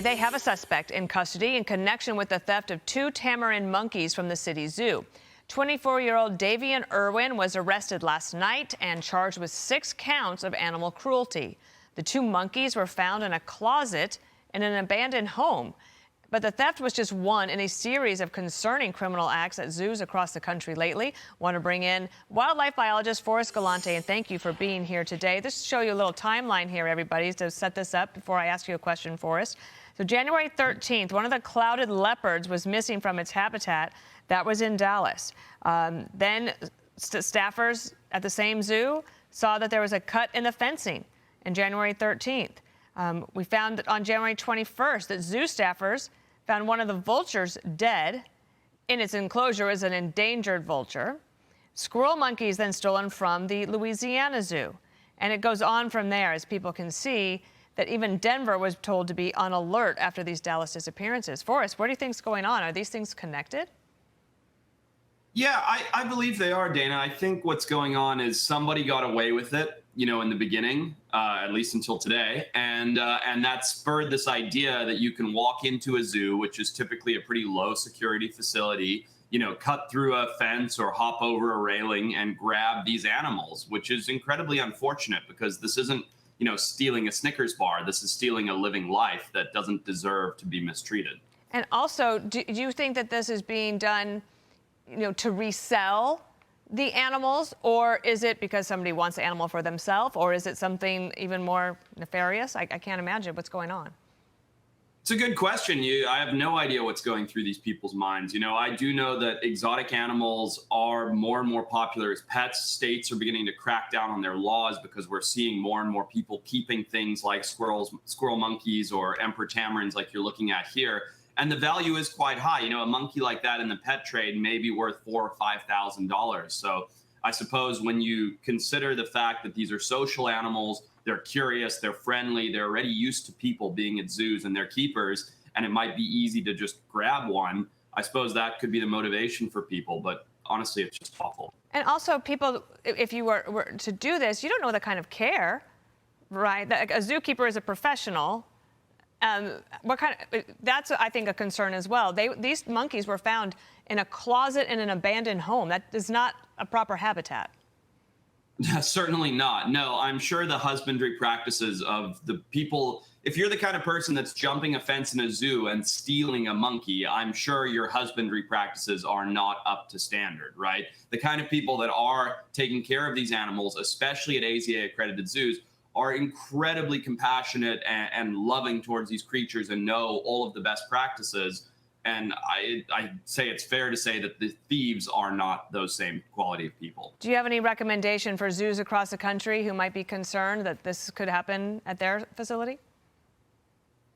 They have a suspect in custody in connection with the theft of 2 tamarin monkeys from the city zoo. 24-year-old Davian Irwin was arrested last night and charged with 6 counts of animal cruelty. The 2 monkeys were found in a closet in an abandoned home. But the theft was just one in a series of concerning criminal acts at zoos across the country lately. Want to bring in wildlife biologist Forrest Galante, and thank you for being here today. This will show you a little timeline here, everybody, to set this up before I ask you a question, Forrest. So January 13th, one of the clouded leopards was missing from its habitat. That was in Dallas. Then staffers at the same zoo saw that there was a cut in the fencing on January 13th. We found that on January 21st that zoo staffers found one of the vultures dead. In its enclosure is an endangered vulture. Squirrel monkeys then stolen from the Louisiana Zoo. And it goes on from there, as people can see, that even Denver was told to be on alert after these Dallas disappearances. Forrest, what do you think is going on? Are these things connected? Yeah, I believe they are, Dana. I think what's going on is somebody got away with it, in the beginning, at least until today. And that spurred this idea that you can walk into a zoo, which is typically a pretty low security facility, cut through a fence or hop over a railing and grab these animals, which is incredibly unfortunate because this isn't, stealing a Snickers bar. This is stealing a living life that doesn't deserve to be mistreated. And also, do you think that this is being done, to resell the animals, or is it because somebody wants the animal for themselves, or is it something even more nefarious? I can't imagine what's going on. It's a good question. I have no idea what's going through these people's minds. I do know that exotic animals are more and more popular as pets. States are beginning to crack down on their laws because we're seeing more and more people keeping things like squirrel monkeys or emperor tamarins like you're looking at here. And the value is quite high. A monkey like that in the pet trade may be worth $4,000 or $5,000. So I suppose when you consider the fact that these are social animals, they're curious, they're friendly, they're already used to people being at zoos and their keepers, and it might be easy to just grab one. I suppose that could be the motivation for people, but honestly, it's just awful. And also, people, if you were to do this, you don't know the kind of care, right? A zookeeper is a professional. That's, I think, a concern as well. These monkeys were found in a closet in an abandoned home. That is not a proper habitat. Certainly not. No, I'm sure the husbandry practices of the people, if you're the kind of person that's jumping a fence in a zoo and stealing a monkey, I'm sure your husbandry practices are not up to standard, right? The kind of people that are taking care of these animals, especially at AZA accredited zoos, are incredibly compassionate and loving towards these creatures and know all of the best practices. And I say it's fair to say that the thieves are not those same quality of people. Do you have any recommendation for zoos across the country who might be concerned that this could happen at their facility?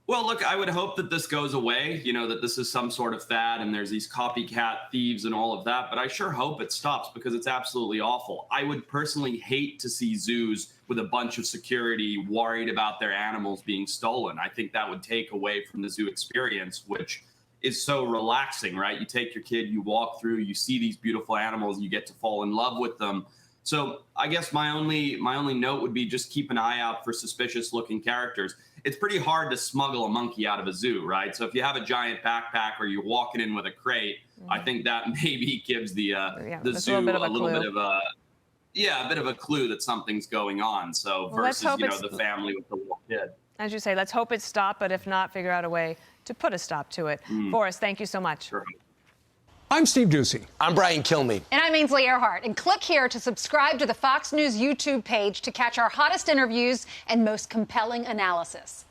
Well, look, I would hope that this goes away, that this is some sort of fad and there's these copycat thieves and all of that. But I sure hope it stops because it's absolutely awful. I would personally hate to see zoos with a bunch of security worried about their animals being stolen. I think that would take away from the zoo experience, which is so relaxing, right? You take your kid, you walk through, you see these beautiful animals, you get to fall in love with them. So I guess my only note would be just keep an eye out for suspicious looking characters. It's pretty hard to smuggle a monkey out of a zoo, right? So if you have a giant backpack or you're walking in with a crate, I think that maybe gives the zoo a bit of a clue that something's going on. So versus, the family with the little kid. As you say, let's hope it's stopped, but if not, figure out a way to put a stop to it. Forrest, thank you so much. Sure. I'm Steve Ducey. I'm Brian Kilmeade. And I'm Ainsley Earhart. And click here to subscribe to the Fox News YouTube page to catch our hottest interviews and most compelling analysis.